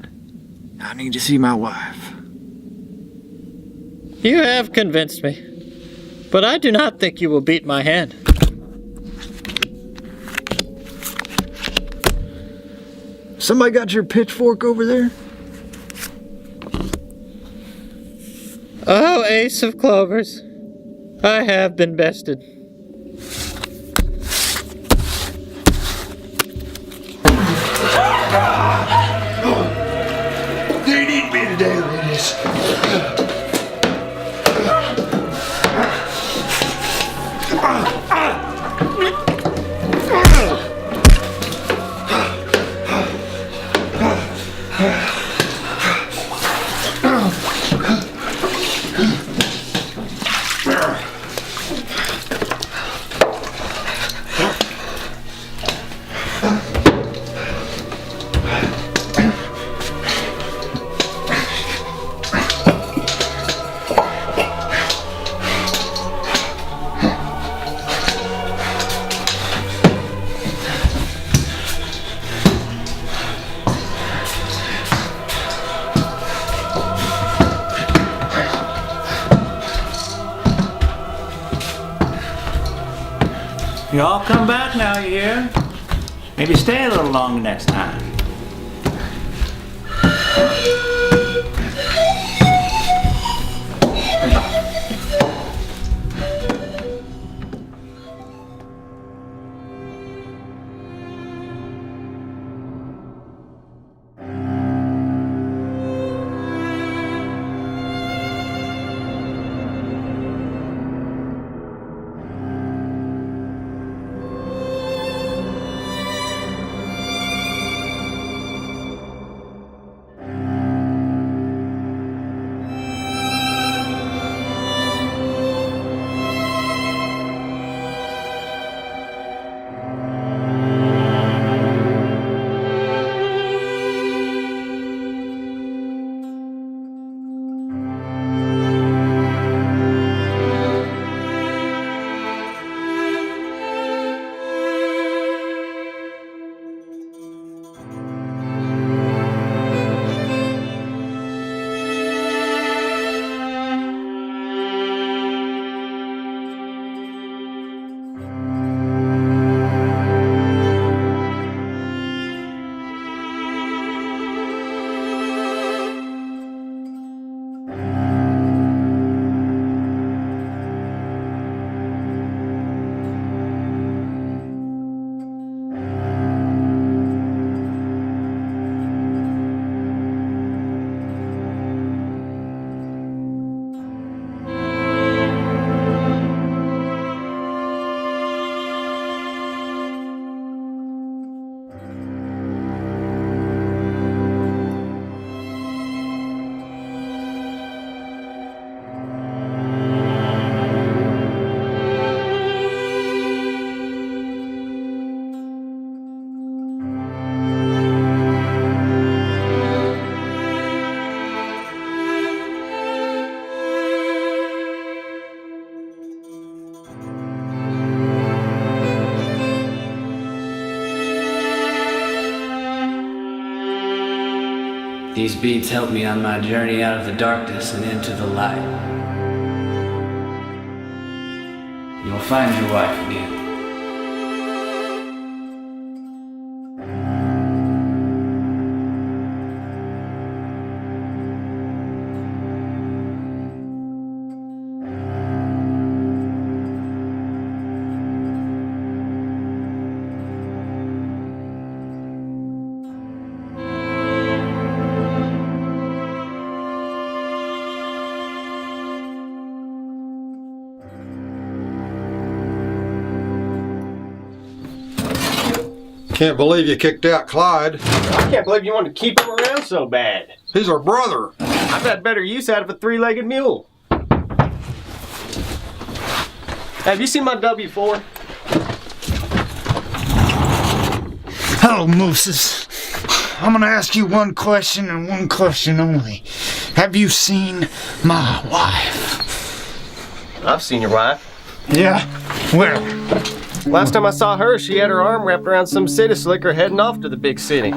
I need to see my wife. You have convinced me. But I do not think you will beat my hand. Somebody got your pitchfork over there? Oh, ace of clovers. I have been bested. They need me today, ladies. You all come back now, you hear? Maybe stay a little longer next time. These beads help me on my journey out of the darkness and into the light. You'll find your wife again. Can't believe you kicked out Clyde. I can't believe you wanted to keep him around so bad. He's our brother. I've had better use out of a three-legged mule. Have you seen my W4? Hello, Mooses. I'm gonna ask you one question and one question only. Have you seen my wife? I've seen your wife. Yeah? Where? Last time I saw her, she had her arm wrapped around some city slicker heading off to the big city.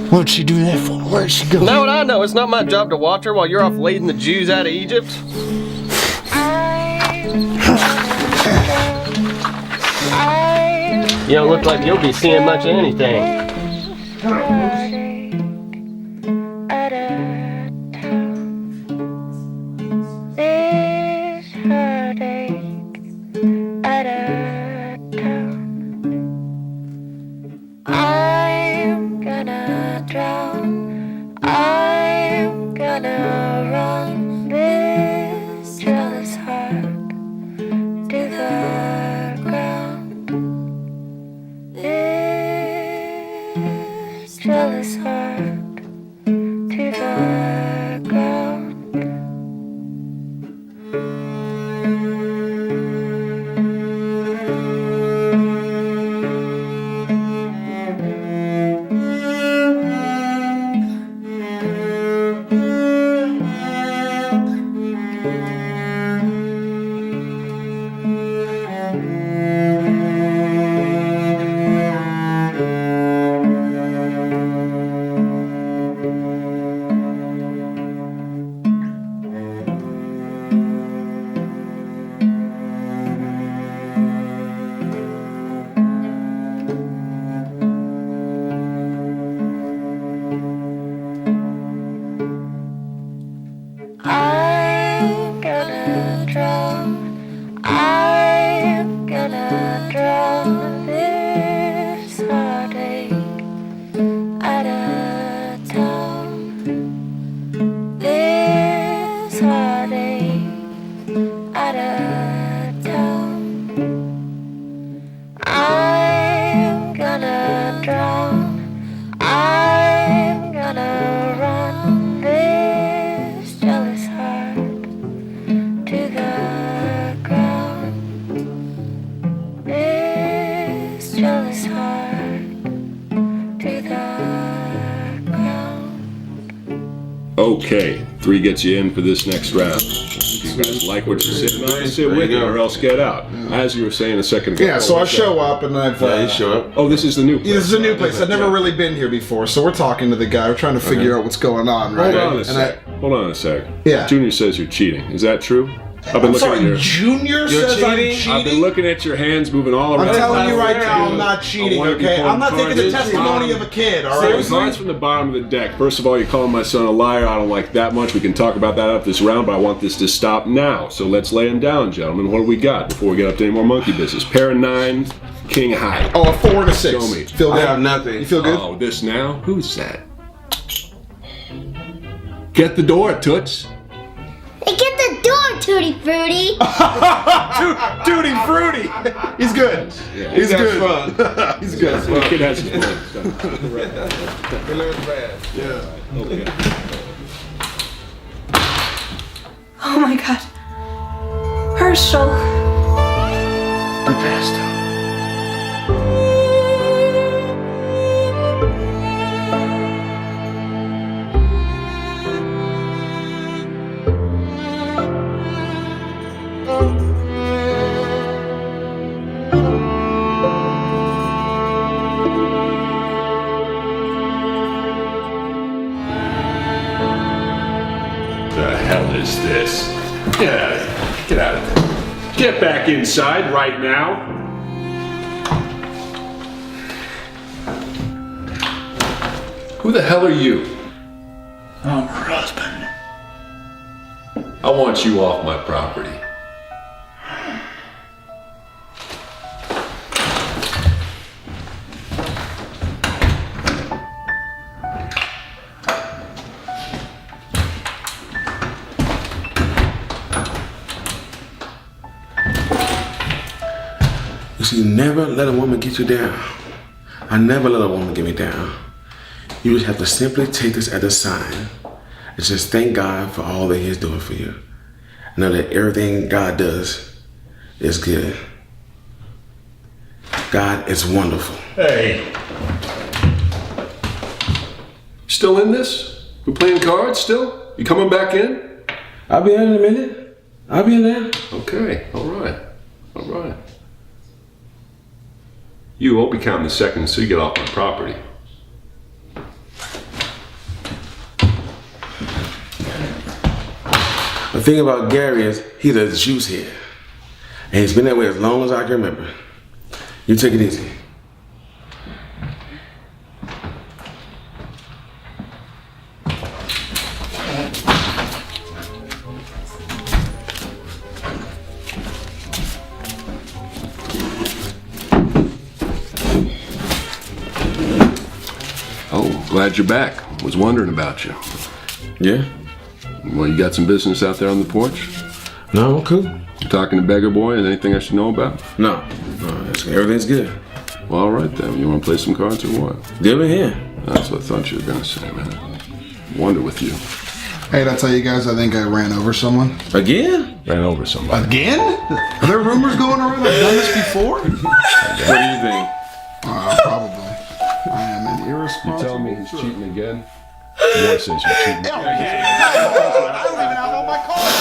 What'd she do that for? Where'd she go? Know what I know? It's not my job to watch her while you're off leading the Jews out of Egypt. You don't look like you'll be seeing much of anything. I'm gonna drown. I'm gonna run this jealous heart to the ground. This jealous heart to the ground. I'm gonna drown. I'm gonna drown this heartache out of town. This heartache out of town. I'm gonna drown. I'm gonna run this jealous heart to the ground. This jealous heart to the ground. Okay, 3 gets you in for this next round. If you guys like what you sit, sit with it, or else get out. As you were saying a second ago. Yeah, so I show up and I've. you show up. Oh, this is the new place. Yeah, this is a new place. I've never really been here before, so we're talking to the guy. We're trying to figure out what's going on, right? Hold on a sec. Yeah. Junior says you're cheating. Is that true? I've I'm sorry, Junior says I'm cheating? I've been looking at your hands moving all around. I'm telling you right now, I'm not cheating, okay? I'm not taking the testimony of a kid, all right? Seriously? From the bottom of the deck. First of all, you're calling my son a liar. I don't like that much. We can talk about that up this round, but I want this to stop now. So let's lay him down, gentlemen. What do we got before we get up to any more monkey business? Pair of 9, king high. Oh, a 4 and a 6. Show me. Feel good? I have nothing. You feel good? Oh, this now? Who's that? Get the door, Toots. Hey, get the door, Tutti Frutti. Tutti Frutti. He's good. Yeah, He's good. Fun. He's good. The kid has fun. He learns bad. Yeah. Okay. Oh my god. Herschel. I'm passed out. this? Get out of here. Get out of there. Get back inside right now. Who the hell are you? I'm her husband. I want you off my property. You see, never let a woman get you down. I never let a woman get me down. You just have to simply take this as a sign and just thank God for all that He's doing for you. Know that everything God does is good. God is wonderful. Hey. Still in this? We playing cards still? You coming back in? I'll be in a minute. I'll be in there. Okay, all right. All right. You won't be counting the seconds till you get off my property. The thing about Gary is he's a juice head. And he's been that way as long as I can remember. You take it easy. Oh, glad you're back. Was wondering about you. Yeah? Well, you got some business out there on the porch? No, I'm cool. You talking to Beggar Boy? Is anything I should know about? No, everything's good. Well, all right then. You want to play some cards or what? Deal in here. That's what I thought you were going to say, man. Wonder with you. Hey, did I tell you guys I think I ran over someone? Again? Ran over somebody. Again? Are there rumors going around I've done this before? What do you think? Probably. I am an irresponsible. You tell me he's cheating again? Boy says you're cheating. I don't even have all my cards.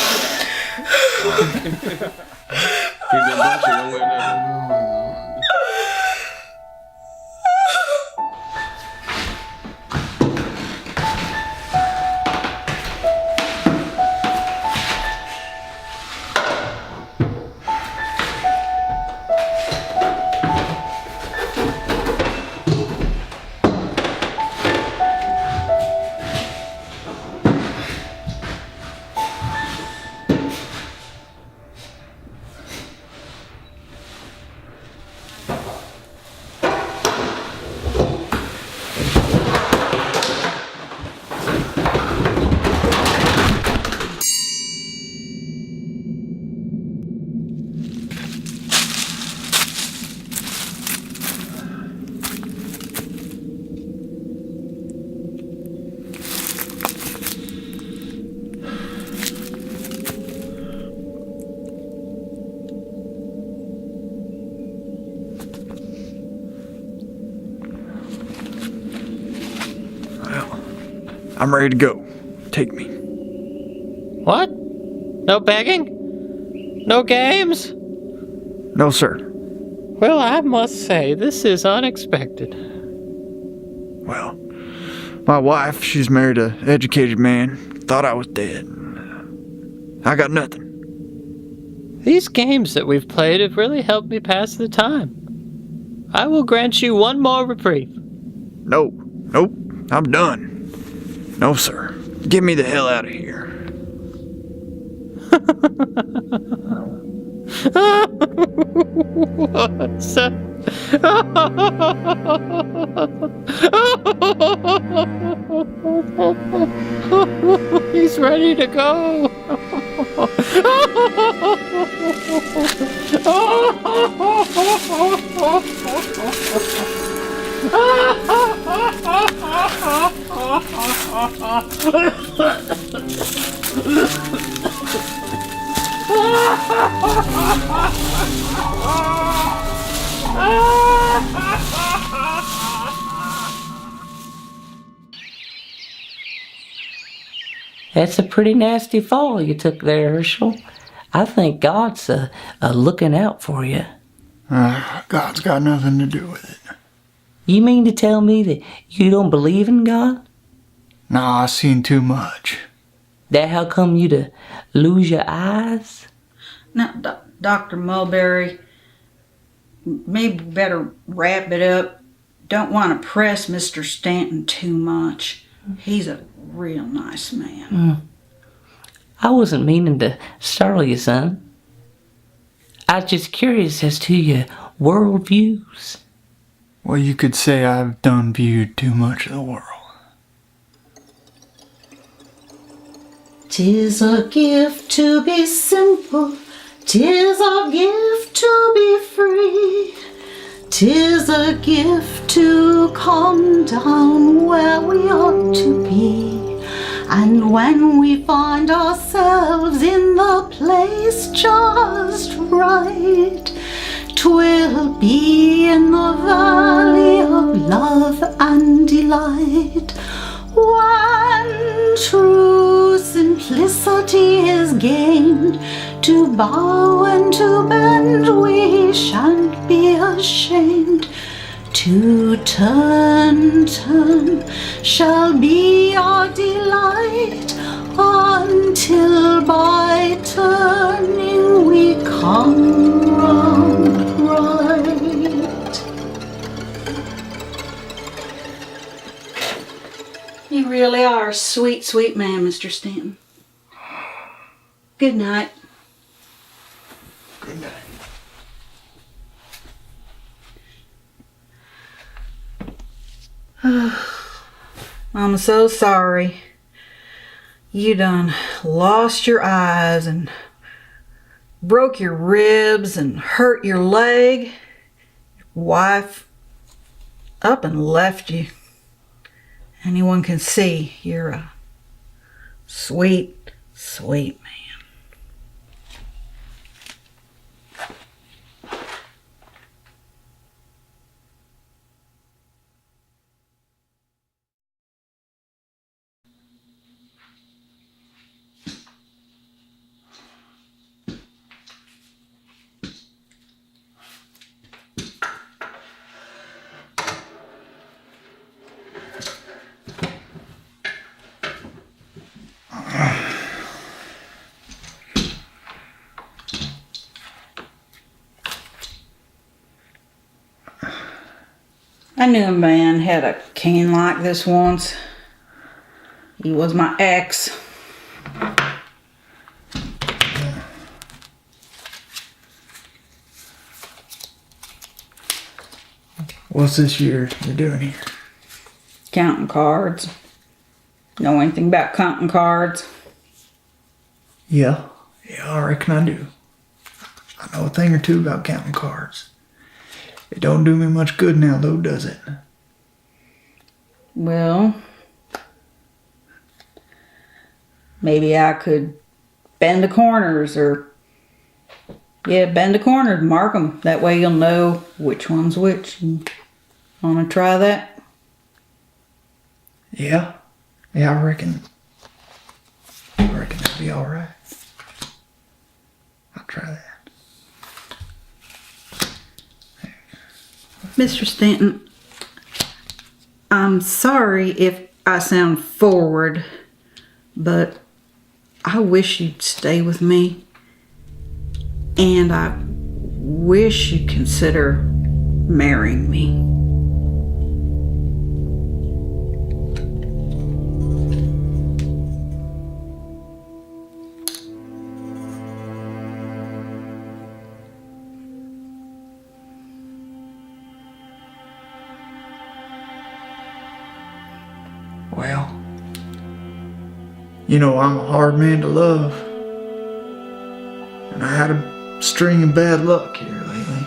I'm ready to go. Take me. What? No begging? No games? No, sir. Well, I must say, this is unexpected. Well, my wife, she's married an educated man. Thought I was dead. I got nothing. These games that we've played have really helped me pass the time. I will grant you one more reprieve. Nope, I'm done. No, sir. Get me the hell out of here. What's that? He's ready to go. That's a pretty nasty fall you took there, Herschel. I think God's looking out for you. God's got nothing to do with it. You mean to tell me that you don't believe in God? Nah, I seen too much. That how come you to lose your eyes? Now, Dr. Mulberry, maybe better wrap it up. Don't want to press Mr. Stanton too much. He's a real nice man. I wasn't meaning to startle you, son. I was just curious as to your world views. Well, you could say I've done viewed too much of the world. 'Tis a gift to be simple, 'tis a gift to be free, 'tis a gift to come down where we ought to be. And when we find ourselves in the place just right, 'twill be in the valley of love and delight. When true simplicity is gained, to bow and to bend we shan't be ashamed. To turn shall be our delight, until by turning we come round right. You really are a sweet, sweet man, Mr. Stanton. Good night. Good night. I'm so sorry. You done lost your eyes and broke your ribs and hurt your leg. Wife up and left you. Anyone can see you're a sweet, sweet man. I knew a man had a cane like this once. He was my ex. What's this you're doing here? Counting cards. Know anything about counting cards? Yeah, I reckon I do. I know a thing or two about counting cards. It don't do me much good now, though, does it? Well, maybe I could bend the corners bend the corners, mark them. That way you'll know which one's which. Want to try that? Yeah, I reckon that'd be alright. I'll try that. Mr. Stanton, I'm sorry if I sound forward, but I wish you'd stay with me. And I wish you'd consider marrying me. Well, you know, I'm a hard man to love. And I had a string of bad luck here lately.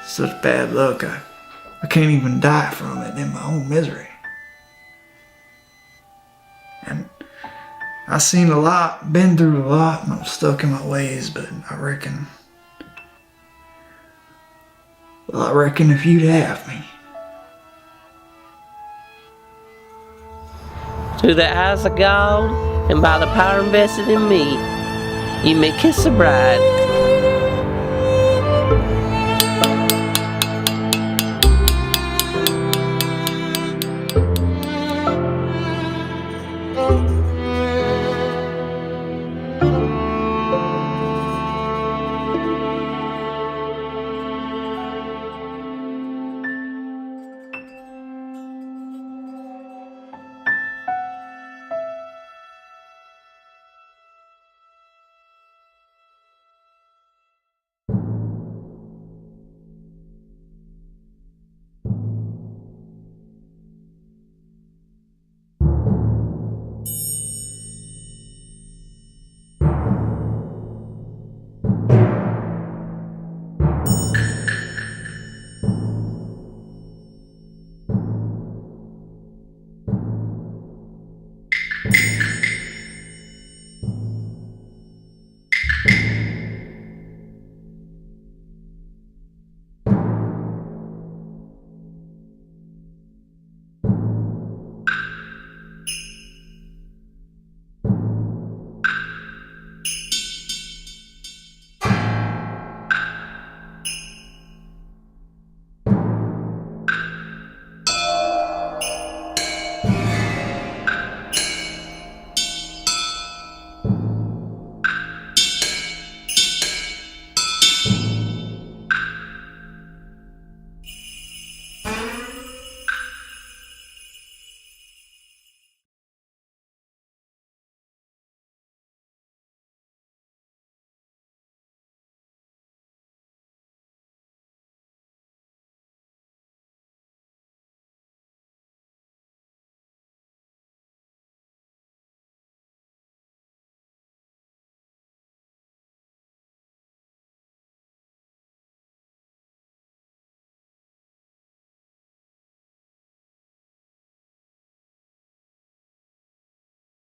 Such bad luck, I can't even die from it in my own misery. And I've seen a lot, been through a lot, and I'm stuck in my ways, but I reckon if you'd have me. Through the eyes of God and by the power invested in me, you may kiss the bride